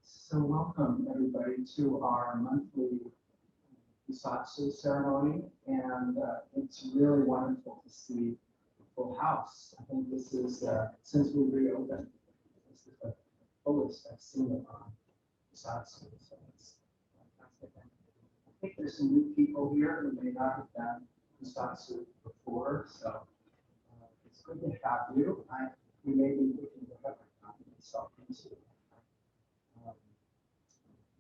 So welcome everybody to our monthly Kusatsu ceremony, and it's really wonderful to see a full house. I think this is, since we reopened, this is the fullest I've seen it on Kusatsu, so it's fantastic. I think there's some new people here who may not have done Kusatsu before, so it's good to have you. We may be looking to have myself into it.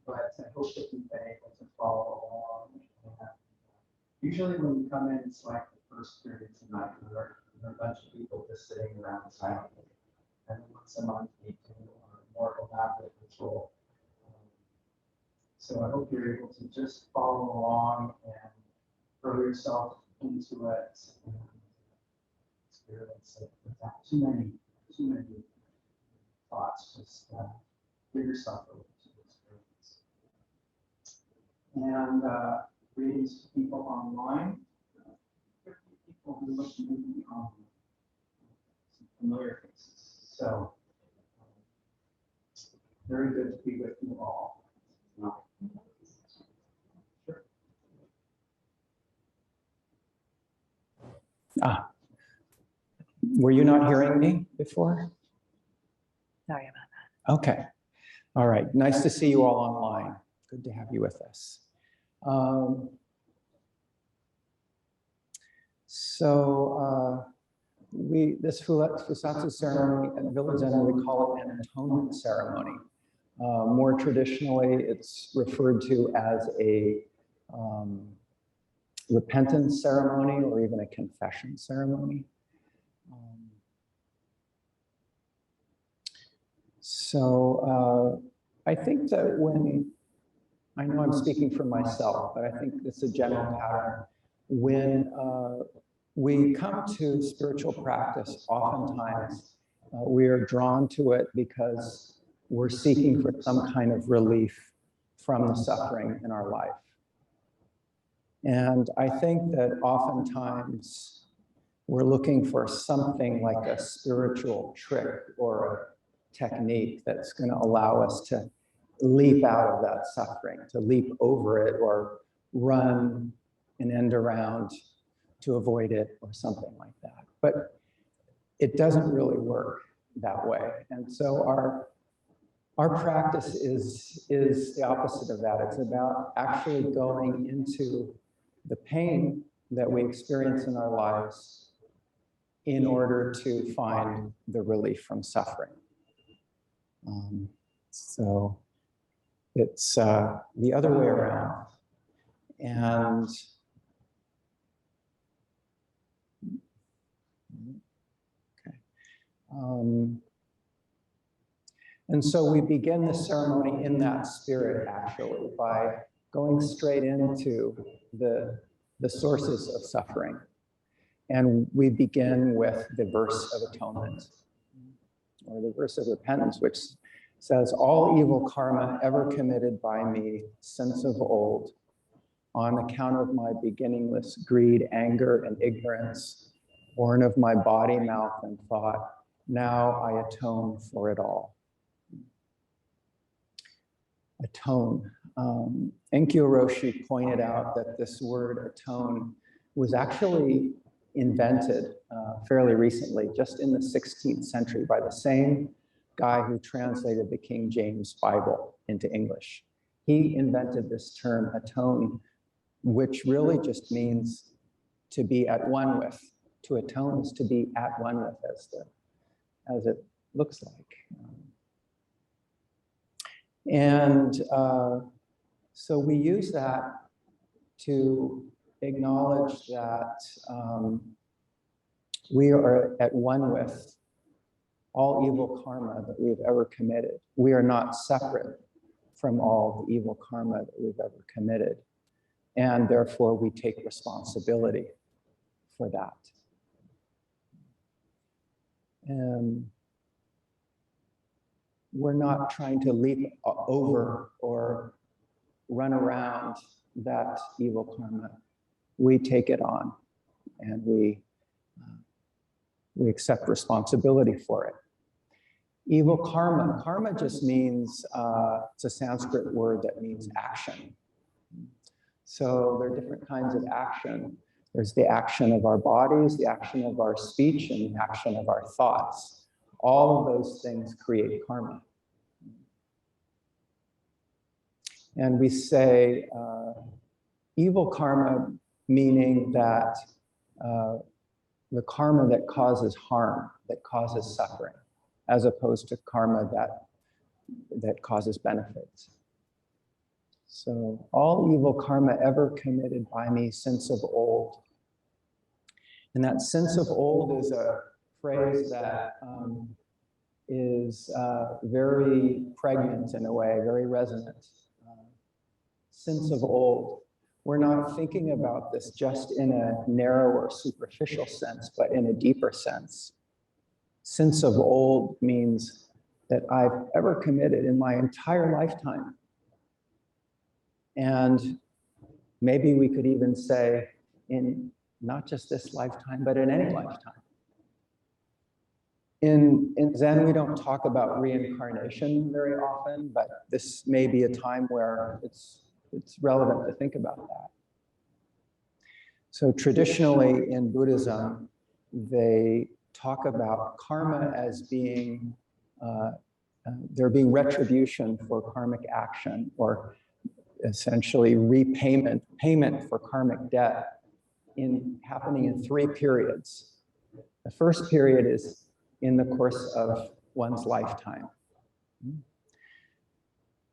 But I hope that you've been able to follow along. And usually when you come in, it's like the first period tonight, there are a bunch of people just sitting around silently. And once a month, we do a more elaborate ritual. So I hope you're able to just follow along and throw yourself into it and experience it without too many thoughts. Just give yourself over to the experience. And greetings to people online. There are people who look to me on some familiar faces. So very good to be with you all. Sure. Were you not hearing me before? Sorry about that. Okay. All right. Nice to see you all online. Good to have you with us. This Fusatsu ceremony at Village Zendo, we call it an atonement ceremony. More traditionally, it's referred to as a repentance ceremony or even a confession ceremony. I think that I know I'm speaking for myself, but I think it's a general pattern. When we come to spiritual practice, oftentimes we are drawn to it because we're seeking for some kind of relief from the suffering in our life. And I think that oftentimes we're looking for something like a spiritual trick or a technique that's going to allow us to leap out of that suffering, to leap over it or run an end around to avoid it or something like that. But it doesn't really work that way. And so our practice is the opposite of that. It's about actually going into the pain that we experience in our lives in order to find the relief from suffering. So it's the other way around. And okay. And so we begin the ceremony in that spirit, actually, by going straight into the sources of suffering. And we begin with the verse of atonement, or the verse of repentance, which says, "All evil karma ever committed by me since of old, on account of my beginningless greed, anger, and ignorance, born of my body, mouth, and thought, now I atone for it all." Atone. Shinryu Roshi pointed out that this word atone was actually invented fairly recently, just in the 16th century, by the same guy who translated the King James Bible into English. He invented this term atone, which really just means to be at one with. To atone is to be at one with, as it looks like. And so we use that to acknowledge that we are at one with all evil karma that we've ever committed. We are not separate from all the evil karma that we've ever committed. And therefore, we take responsibility for that. And we're not trying to leap over or run around that evil karma. We take it on, and we accept responsibility for it. Evil karma. Karma just means, it's a Sanskrit word that means action. So there are different kinds of action. There's the action of our bodies, the action of our speech, and the action of our thoughts. All of those things create karma. And we say evil karma, meaning that the karma that causes harm, that causes suffering, as opposed to karma that causes benefits. So all evil karma ever committed by me since of old. And that since of old is a phrase that is very pregnant in a way, very resonant. Since of old. We're not thinking about this just in a narrow or superficial sense, but in a deeper sense. Since of old means that I've ever committed in my entire lifetime. And maybe we could even say in not just this lifetime, but in any lifetime. In Zen, we don't talk about reincarnation very often, but this may be a time where it's relevant to think about that. So traditionally in Buddhism, they talk about karma as being, there being retribution for karmic action, or essentially payment for karmic debt happening in 3 periods. The first period is in the course of one's lifetime.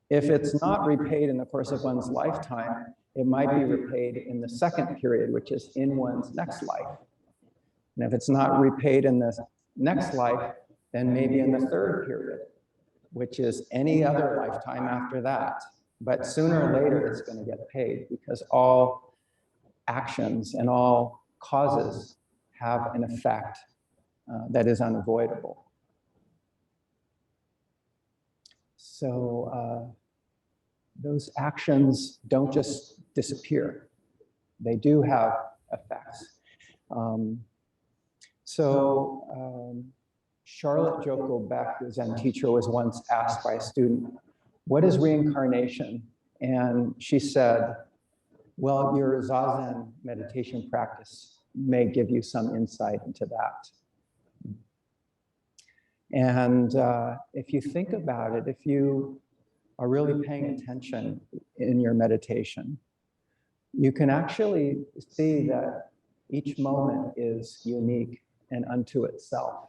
If it's not repaid in the course of one's lifetime, it might be repaid in the second period, which is in one's next life. And if it's not repaid in the next life, then maybe in the third period, which is any other lifetime after that. But sooner or later, it's going to get paid, because all actions and all causes have an effect that is unavoidable. So those actions don't just disappear. They do have effects. Charlotte Joko Beck, the Zen teacher, was once asked by a student, what is reincarnation? And she said, well, your zazen meditation practice may give you some insight into that. And if you think about it, if you are really paying attention in your meditation, you can actually see that each moment is unique and unto itself.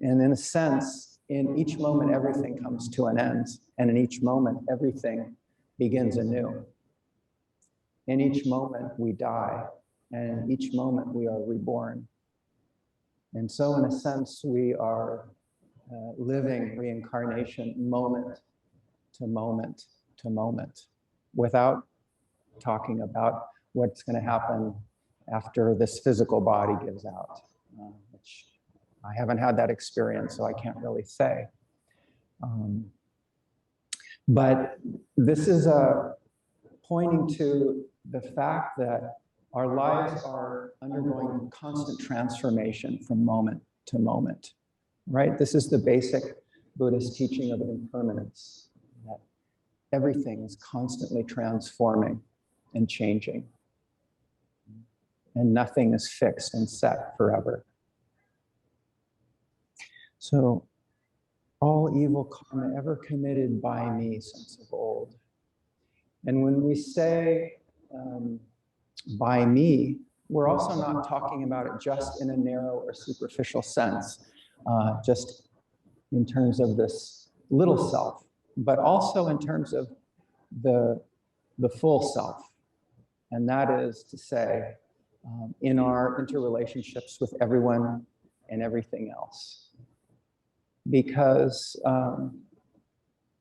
And in a sense, in each moment, everything comes to an end. And in each moment, everything begins anew. In each moment, we die. And in each moment, we are reborn. And so, in a sense, we are living reincarnation moment to moment to moment, without talking about what's going to happen after this physical body gives out, which I haven't had that experience, so I can't really say. But this is pointing to the fact that our lives are undergoing constant transformation from moment to moment, right? This is the basic Buddhist teaching of impermanence, that everything is constantly transforming and changing, and nothing is fixed and set forever. So, all evil karma ever committed by me since of old. And when we say by me, we're also not talking about it just in a narrow or superficial sense, just in terms of this little self, but also in terms of the full self. And that is to say, in our interrelationships with everyone and everything else. Because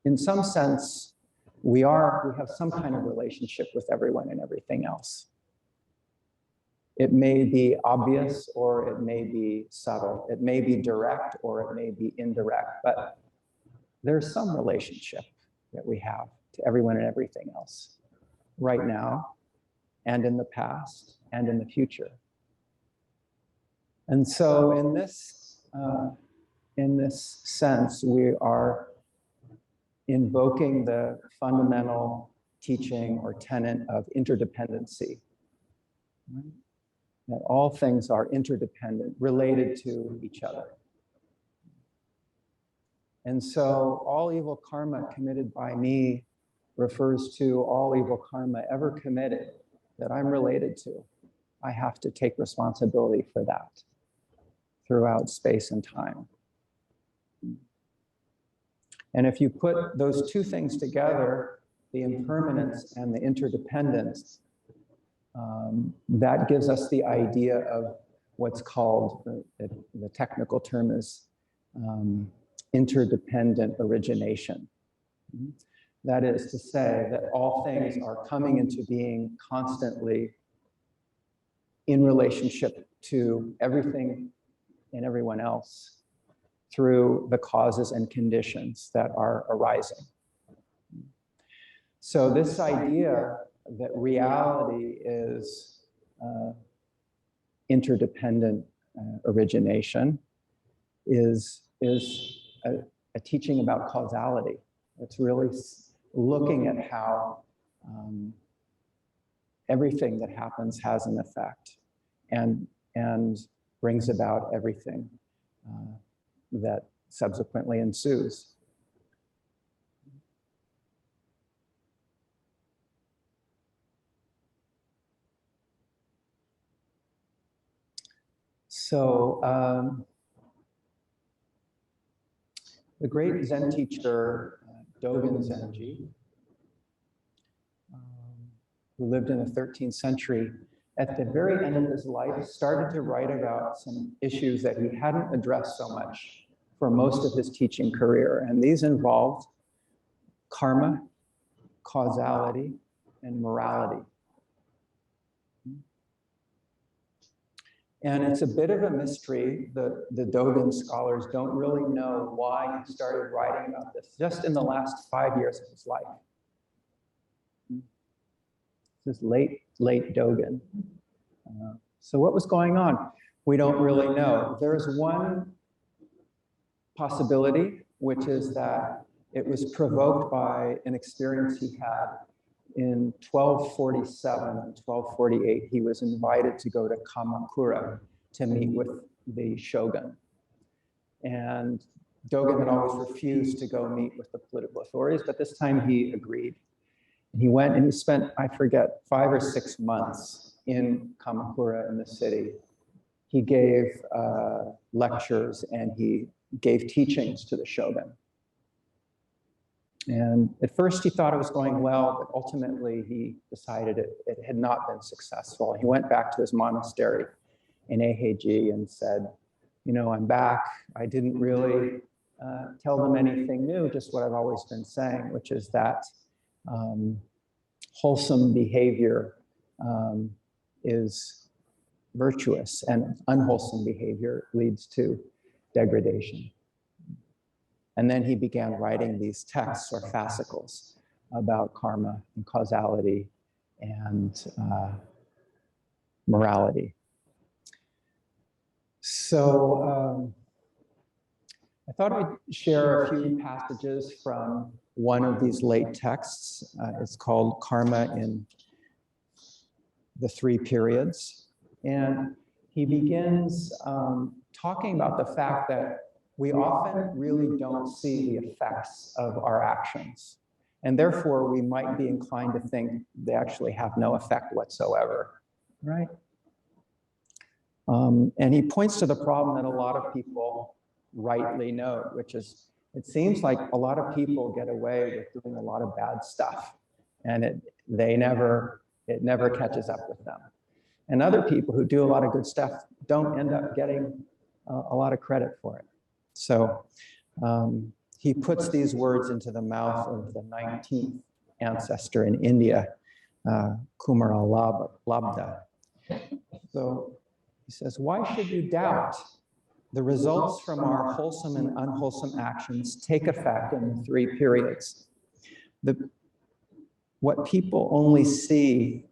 in some sense, we have some kind of relationship with everyone and everything else. It may be obvious or it may be subtle. It may be direct or it may be indirect, but there's some relationship that we have to everyone and everything else right now and in the past and in the future. And so in this in this sense, we are invoking the fundamental teaching or tenet of interdependency. Right? That all things are interdependent, related to each other. And so all evil karma committed by me refers to all evil karma ever committed that I'm related to. I have to take responsibility for that throughout space and time. And if you put those two things together, the impermanence and the interdependence, that gives us the idea of what's called, the technical term is interdependent origination. That is to say that all things are coming into being constantly in relationship to everything and everyone else through the causes and conditions that are arising. So this idea that reality is interdependent origination is a teaching about causality. It's really looking at how everything that happens has an effect and brings about everything that subsequently ensues. So the great Zen teacher, Dogen Zenji, who lived in the 13th century, at the very end of his life, started to write about some issues that he hadn't addressed so much for most of his teaching career. And these involved karma, causality, and morality. And it's a bit of a mystery. The Dogen scholars don't really know why he started writing about this just in the last 5 years of his life. This is late Dogen. So what was going on? We don't really know. There's one possibility, which is that it was provoked by an experience he had in 1247 and 1248. He was invited to go to Kamakura to meet with the shogun. And Dogen had always refused to go meet with the political authorities, but this time he agreed. And he went and he spent, I forget, 5 or 6 months in Kamakura in the city. He gave lectures and he gave teachings to the shogun. And at first he thought it was going well, but ultimately he decided it had not been successful. He went back to his monastery in Eheji and said, you know, I'm back. I didn't really tell them anything new, just what I've always been saying, which is that wholesome behavior is virtuous and unwholesome behavior leads to degradation. And then he began writing these texts or fascicles about karma and causality and morality. So I thought I'd share a few passages from one of these late texts. It's called Karma in the Three Periods. And he begins talking about the fact that we often really don't see the effects of our actions. And therefore, we might be inclined to think they actually have no effect whatsoever, right? And he points to the problem that a lot of people rightly note, which is, it seems like a lot of people get away with doing a lot of bad stuff, and it never catches up with them. And other people who do a lot of good stuff don't end up getting a lot of credit for it. So he puts these words into the mouth of the 19th ancestor in India, Kumara Labda. So he says, why should you doubt? The results from our wholesome and unwholesome actions take effect in the three periods. But people only see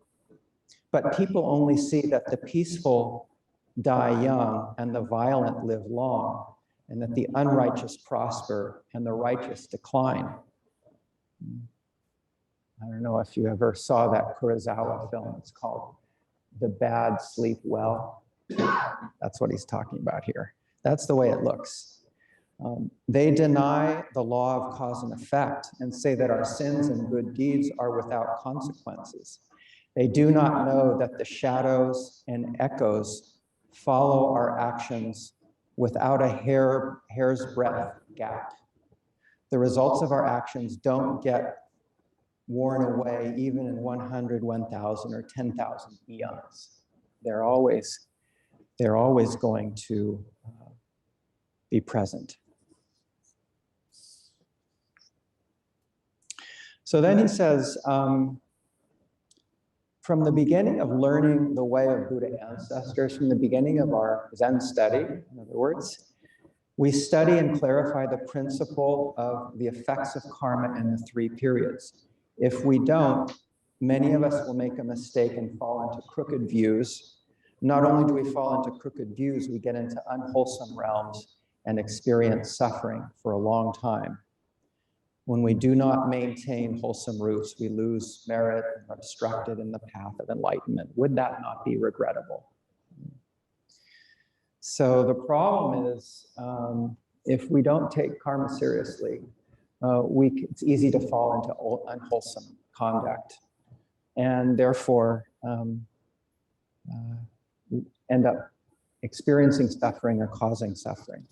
that the peaceful die young and the violent live long. and that the unrighteous prosper and the righteous decline. I don't know if you ever saw that Kurosawa film. It's called The Bad Sleep Well. That's what he's talking about here. That's the way it looks. They deny the law of cause and effect and say that our sins and good deeds are without consequences. They do not know that the shadows and echoes follow our actions without a hair's breadth gap. The results of our actions don't get worn away even in 100, 1,000, or 10,000 eons. They're always going to be present. So then he says, from the beginning of learning the way of Buddha ancestors, from the beginning of our Zen study, in other words, we study and clarify the principle of the effects of karma in the 3 periods. If we don't, many of us will make a mistake and fall into crooked views. Not only do we fall into crooked views, we get into unwholesome realms and experience suffering for a long time. When we do not maintain wholesome roots, we lose merit and are obstructed in the path of enlightenment. Would that not be regrettable? So the problem is, if we don't take karma seriously, it's easy to fall into unwholesome conduct, and therefore end up experiencing suffering or causing suffering.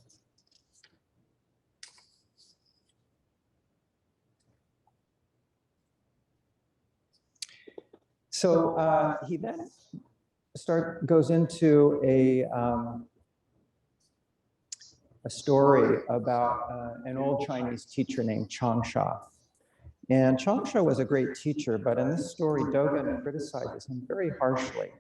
So he then goes into a story about an old Chinese teacher named Changsha. And Changsha was a great teacher, but in this story, Dogen criticizes him very harshly.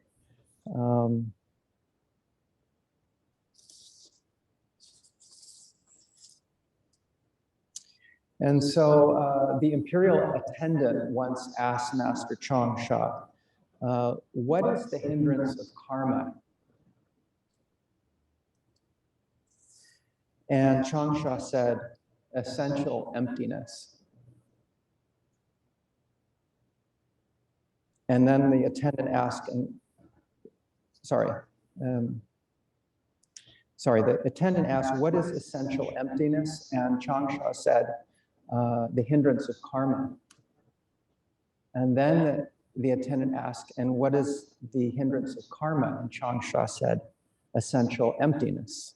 And so the imperial attendant once asked Master Changsha, what is the hindrance of karma? And Changsha said, essential emptiness. And then the attendant asked, the attendant asked, what is essential emptiness? And Changsha said, the hindrance of karma. And then the attendant asked, and what is the hindrance of karma? And Changsha said, essential emptiness.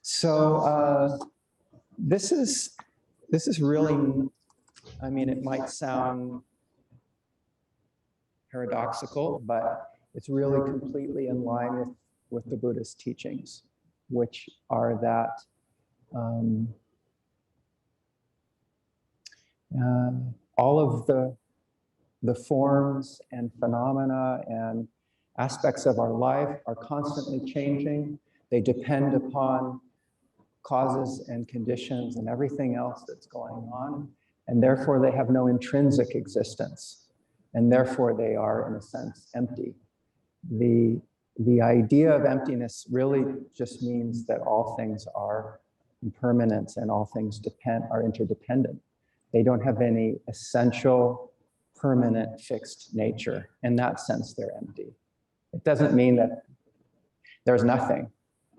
So this is really, I mean, it might sound paradoxical, but it's really completely in line with the Buddhist teachings, which are that all of the forms and phenomena and aspects of our life are constantly changing. They depend upon causes and conditions and everything else that's going on, and therefore they have no intrinsic existence, and therefore they are, in a sense, empty. The idea of emptiness really just means that all things are impermanent and all things are interdependent. They don't have any essential, permanent, fixed nature. In that sense, they're empty. It doesn't mean that there's nothing,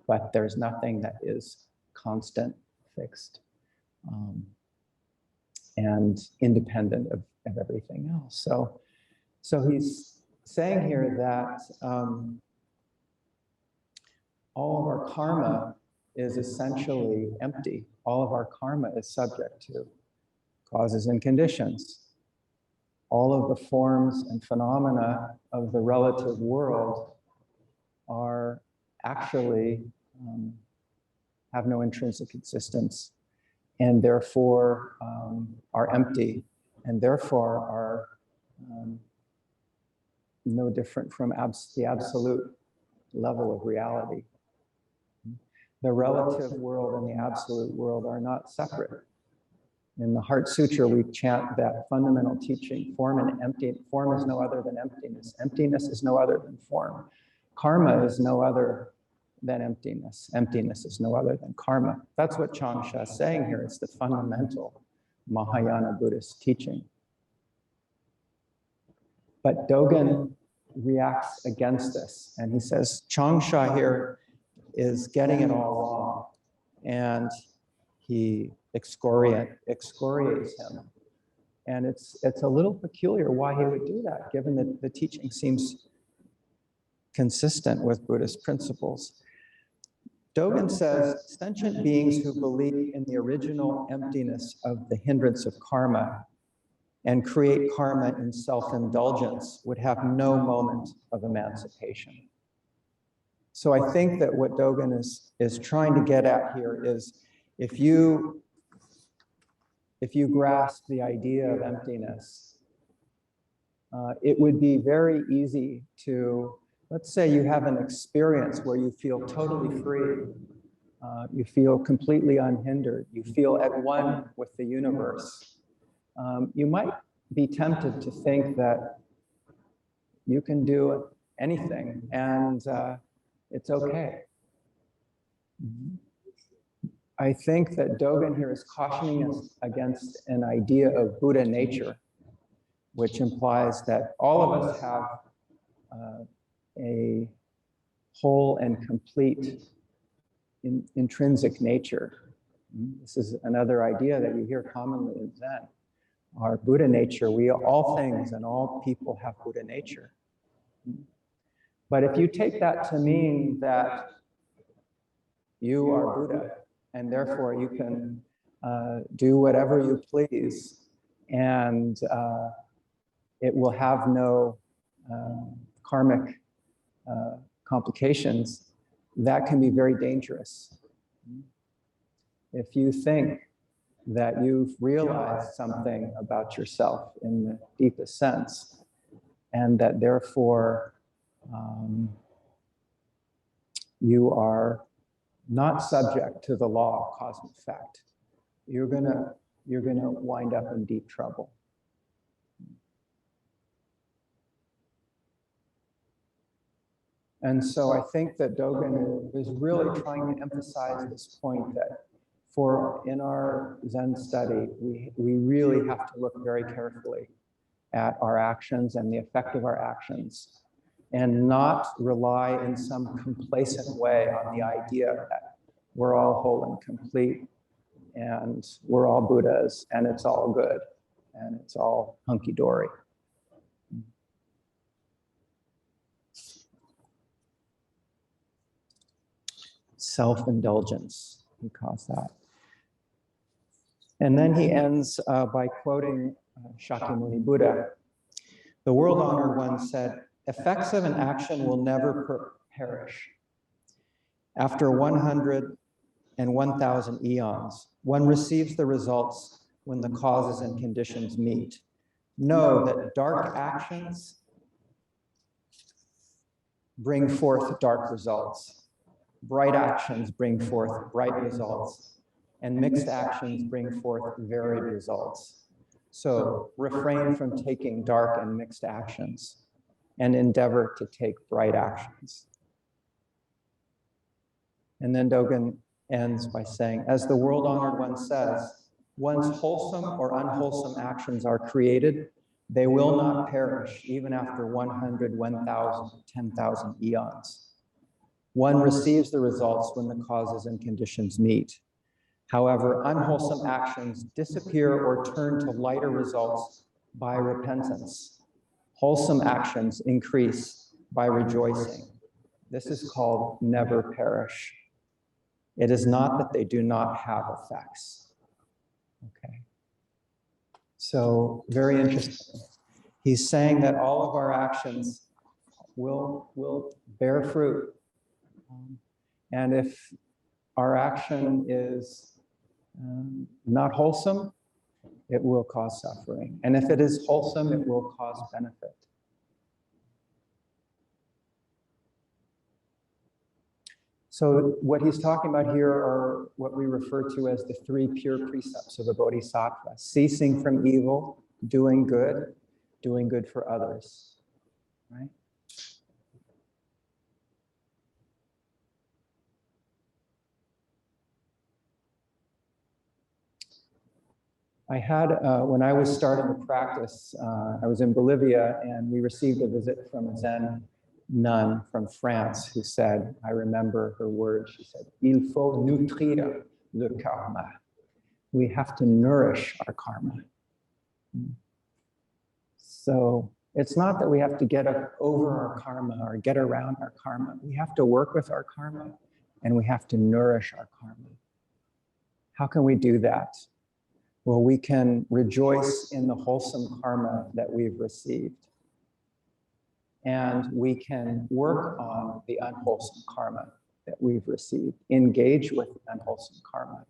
but there's nothing that is constant, fixed, and independent of everything else. So he's saying here that all of our karma is essentially empty. All of our karma is subject to causes and conditions. All of the forms and phenomena of the relative world are actually have no intrinsic existence, and therefore are empty, and therefore are no different from the absolute level of reality. The relative world and the absolute world are not separate. In the Heart Sutra, we chant that fundamental teaching, form is no other than emptiness. Emptiness is no other than form. Karma is no other than emptiness. Emptiness is no other than karma. That's what Changsha is saying here. It's the fundamental Mahayana Buddhist teaching. But Dogen reacts against this, and he says, Changsha here is getting it all wrong, and he excoriates him. And it's a little peculiar why he would do that, given that the teaching seems consistent with Buddhist principles. Dogen says, sentient beings who believe in the original emptiness of the hindrance of karma and create karma in self-indulgence would have no moment of emancipation. So I think that what Dogen is trying to get at here is, if you grasp the idea of emptiness, it would be very easy to, let's say you have an experience where you feel totally free, you feel completely unhindered, you feel at one with the universe. You might be tempted to think that you can do anything and it's okay. I think that Dogen here is cautioning us against an idea of Buddha nature, which implies that all of us have a whole and complete intrinsic nature. This is another idea that you hear commonly in Zen. Our Buddha nature, all things and all people have Buddha nature. But if you take that to mean that you are Buddha, and therefore you can do whatever you please, and it will have no karmic complications, that can be very dangerous. If you think that you've realized something about yourself in the deepest sense, and that therefore you are not subject to the law of cause and effect, you're gonna wind up in deep trouble. And so I think that Dogen is really trying to emphasize this point that in our Zen study, we really have to look very carefully at our actions and the effect of our actions, and not rely in some complacent way on the idea that we're all whole and complete, and we're all Buddhas, and it's all good, and it's all hunky-dory. Self-indulgence, he calls that. And then he ends by quoting Shakyamuni Buddha. The world-honored one said, effects of an action will never perish. After 100 and 1,000 eons, one receives the results when the causes and conditions meet. Know that dark actions bring forth dark results. Bright actions bring forth bright results. And mixed actions bring forth varied results. So refrain from taking dark and mixed actions, and endeavor to take bright actions. And then Dogen ends by saying, as the world-honored one says, once wholesome or unwholesome actions are created, they will not perish even after 100, 1,000, 10,000 eons. One receives the results when the causes and conditions meet. However, unwholesome actions disappear or turn to lighter results by repentance. Wholesome actions increase by rejoicing. This is called never perish. It is not that they do not have effects. Okay. So, very interesting. He's saying that all of our actions will bear fruit. And if our action is not wholesome, it will cause suffering. And if it is wholesome, it will cause benefit. So what he's talking about here are what we refer to as the 3 pure precepts of the Bodhisattva: ceasing from evil, doing good for others, right? I had, when I was starting the practice, I was in Bolivia and we received a visit from a Zen nun from France who said, I remember her words, she said, "Il faut nutrir le karma." We have to nourish our karma. So it's not that we have to get over our karma or get around our karma. We have to work with our karma and we have to nourish our karma. How can we do that? Well, we can rejoice in the wholesome karma that we've received. And we can work on the unwholesome karma that we've received, engage with unwholesome karma.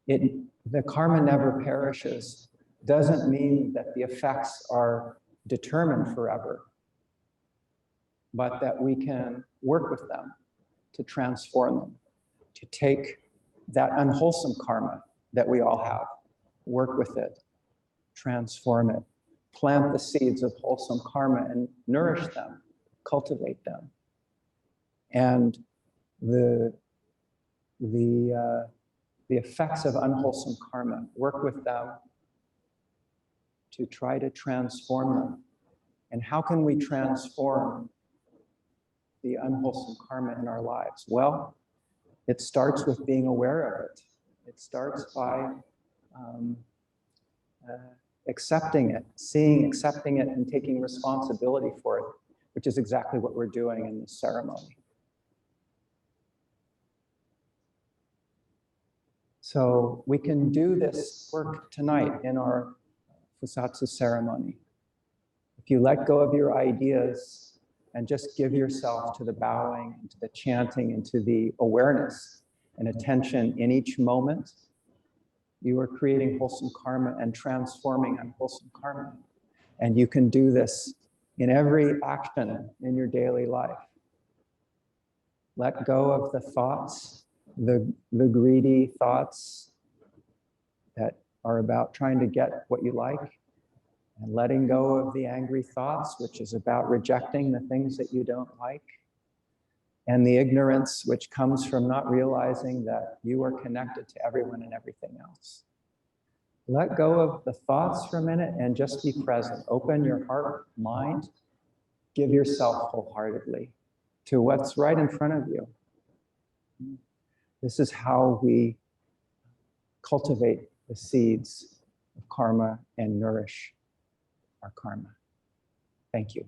The karma never perishes doesn't mean that the effects are determined forever, but that we can work with them to transform them, to take that unwholesome karma that we all have, work with it, transform it, plant the seeds of wholesome karma and nourish them, cultivate them. And the effects of unwholesome karma, work with them to try to transform them. And how can we transform the unwholesome karma in our lives? Well, it starts with being aware of it. It starts by accepting it, accepting it, and taking responsibility for it, which is exactly what we're doing in this ceremony. So we can do this work tonight in our Fusatsu ceremony. If you let go of your ideas and just give yourself to the bowing, and to the chanting, and to the awareness and attention in each moment, you are creating wholesome karma and transforming unwholesome karma. And you can do this in every action in your daily life. Let go of the thoughts, the greedy thoughts that are about trying to get what you like, and letting go of the angry thoughts, which is about rejecting the things that you don't like, and the ignorance which comes from not realizing that you are connected to everyone and everything else. Let go of the thoughts for a minute and just be present. Open your heart, mind, give yourself wholeheartedly to what's right in front of you. This is how we cultivate the seeds of karma and nourish our karma. Thank you.